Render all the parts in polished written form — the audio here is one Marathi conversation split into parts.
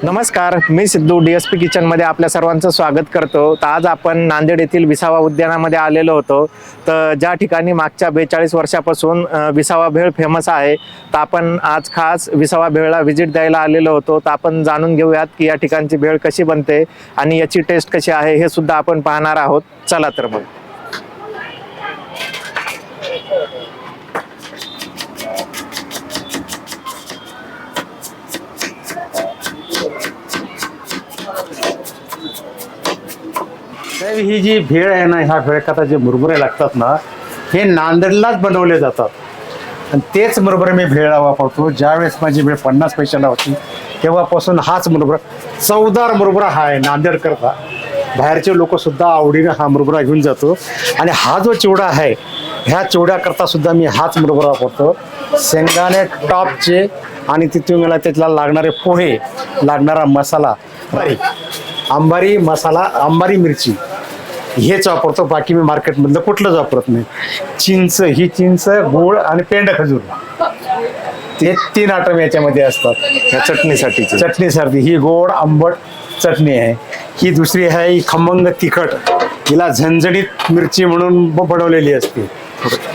नमस्कार, मी सिद्धू DSP किचन मध्ये आपल्या सर्वांचं स्वागत करतो. तर आज आपण नांदेड येथील विसावा उद्यानामध्ये आलेलो होतो. तर ज्या ठिकाणी मागच्या 42 वर्षापासून विसावा भेळ फेमस आहे, तर आपण आज खास विसावा भेळला व्हिजिट द्यायला आलेलो होतो. तर आपण जाणून घेऊयात की या ठिकाणची भेळ कशी बनते आणि याची टेस्ट कशी आहे हे सुद्धा आपण पाहणार आहोत. चला तर मग. ही जी भेळ आहे ना, ह्या भेळखाता जे मुरमुरे लागतात ना, हे नांदेडलाच बनवले जातात आणि तेच मुरमुरे मी भेळला वापरतो. ज्यावेळेस माझी भेळ 50 पैशाला होती तेव्हापासून हाच मुरमुरा, चवदार मुरमुरा हा आहे नांदेड करता. बाहेरचे लोक सुद्धा आवडीने हा मुरमुरा घेऊन जातो. आणि हा जो चिवडा आहे, ह्या चिवड्याकरता सुद्धा मी हाच मुरमुरा वापरतो. शेंगदाणे टॉपचे आणि तिथून मला त्याला लागणारे पोहे, लागणारा मसाला, अंबारी मसाला, अंबारी मिरची हेच वापरतो. बाकी मी मार्केटमधलं कुठलंच वापरत नाही. चिंच, ही चिंच, गोळ आणि पेंड खजूर, ते 3 आयटम याच्यामध्ये असतात या चटणीसाठी. ही गोड आंबट चटणी आहे. ही दुसरी आहे, ही खमंग तिखट, हिला झणझणीत मिरची म्हणून बनवलेली असते.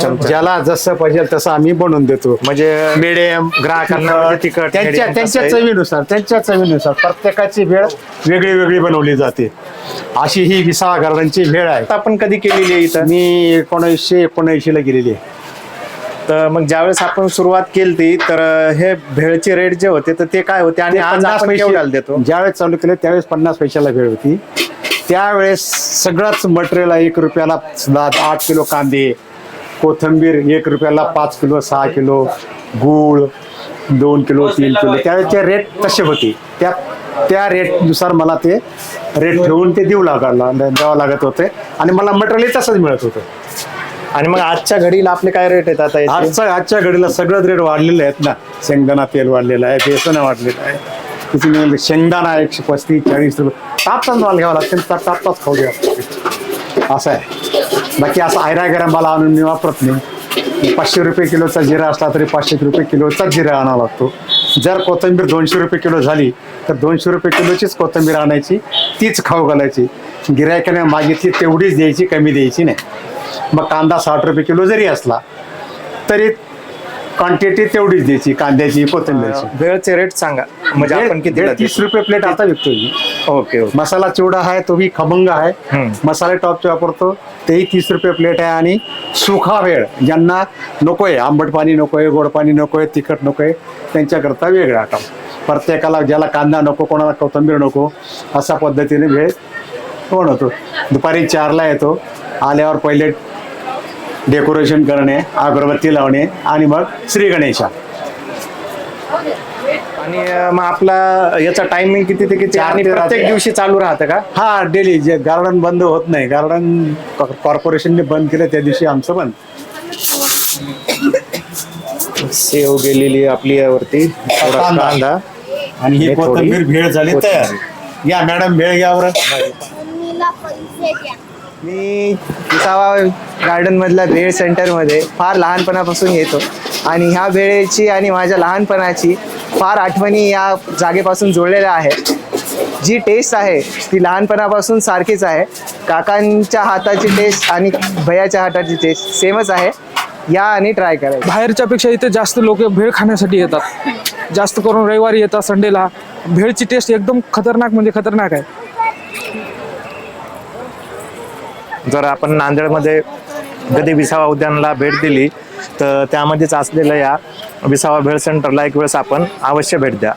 ज्याला जसं पाहिजे तसं आम्ही बनवून देतो. म्हणजे मिडियम ग्राहकांना तिखट त्यांच्या चवीनुसार प्रत्येकाची भेळ वेगळी वेगळी बनवली जाते. अशी ही विसावा गार्डनची भेळ आहे. आपण कधी केलेली आहे इथं? मी 1979 ला गेलेली आहे. तर मग ज्यावेळेस आपण सुरुवात केली तर हे भेळचे रेट जे होते तर ते काय होते आणि आज आपण केवढ्याला देतो? ज्यावेळेस चालू केलं त्यावेळेस 50 पैशाला भेळ होती. त्यावेळेस सगळंच मटेरियल 1 रुपयाला 8 किलो कांदे, कोथिंबीर 1 रुपयाला 5 किलो 6 किलो, गूळ 2 किलो 3 किलो, त्यावेळेचे रेट तसे होते. त्या रेटनुसार मला ते रेट ठेवून ते द्यावं लागत होते आणि मला मटेरियल तसंच मिळत होतं. आणि मग आजच्या घडीला आपले काय रेट आहेत आता? आजच्या घडीला सगळंच रेट वाढलेले आहेत ना. शेंगदाणा तेल वाढलेलं आहे, बेसन वाढलेलं आहे. तिथे शेंगदाणा 135-40 रुपये. तापताच माल घ्यावा लागते, तापताच खाऊ द्यावा असं आहे. बाकी असं आयरा गरमाला आणून मी वापरत नाही. 500 रुपये किलोचा जिरा असला तरी 500 रुपये किलोचा जिरा आणावा लागतो. जर कोथिंबीर 200 रुपये किलो झाली तर 200 रुपये किलोचीच कोथिंबीर आणायची, तीच खाऊ घालायची. गिरायकाने मागितली तेवढीच द्यायची, कमी द्यायची नाही. मग कांदा 60 रुपये किलो जरी असला तरी क्वांटिटी तेवढीच द्यायची, कांद्याची, कोथिंबीरची. भेळचे रेट सांगा म्हणजे आपण किती? 30 रुपये प्लेट आता विकतो मी. ओके. मसाला चिवडा आहे तो भी खमंग आहे. मसाले टॉपचे वापरतो, तेही 30 रुपये प्लेट आहे. आणि सुखा भेळ ज्यांना नकोय, आंबट पाणी नकोय, गोड पाणी नकोय, तिखट नकोय, त्यांच्याकरता वेगळा आयटम. प्रत्येकाला ज्याला कांदा नको, कोणाला कोथिंबीर नको, अशा पद्धतीने भेळ बनवतो. दुपारी 4ला येतो. आल्यावर पहिले डेकोरेशन करणे, अगरबत्ती लावणे आणि मग श्री गणेशा. आणि मग आपला याचा टायमिंग किती ते किती आणि प्रत्येक दिवशी चालू राहतं का? हा, डेली. जे गार्डन बंद होत नाही, गार्डन कॉर्पोरेशनने बंद केलं त्या दिवशी आमचं बंद. सेव गेलेली आपली यावरती, कांदा आणि ही कोथिंबीर भेळ झाली तयार. या मॅडम, भेळ घ्या बरं. मी विसावा गार्डन मधल्या भेळ सेंटरमध्ये फार लहानपणापासून येतो आणि ह्या भेळेची आणि माझ्या लहानपणाची फार आठवणी या जागेपासून जोडलेल्या आहेत. जी टेस्ट आहे ती लहानपणापासून सारखीच आहे. काकांच्या हाताची टेस्ट आणि भैयाच्या हाताची टेस्ट सेमच आहे. या आणि ट्राय करायचं. बाहेरच्या पेक्षा इथे जास्त लोक भेळ खाण्यासाठी येतात. जास्त करून रविवारी येतात, संडेला. भेळची टेस्ट एकदम खतरनाक म्हणजे खतरनाक आहे. जर आपण नांदेडमध्ये कधी विसावा उद्यानाला भेट दिली तर त्यामध्येच असलेल्या या विसावा भेळ सेंटरला एक वेळेस आपण अवश्य भेट द्या.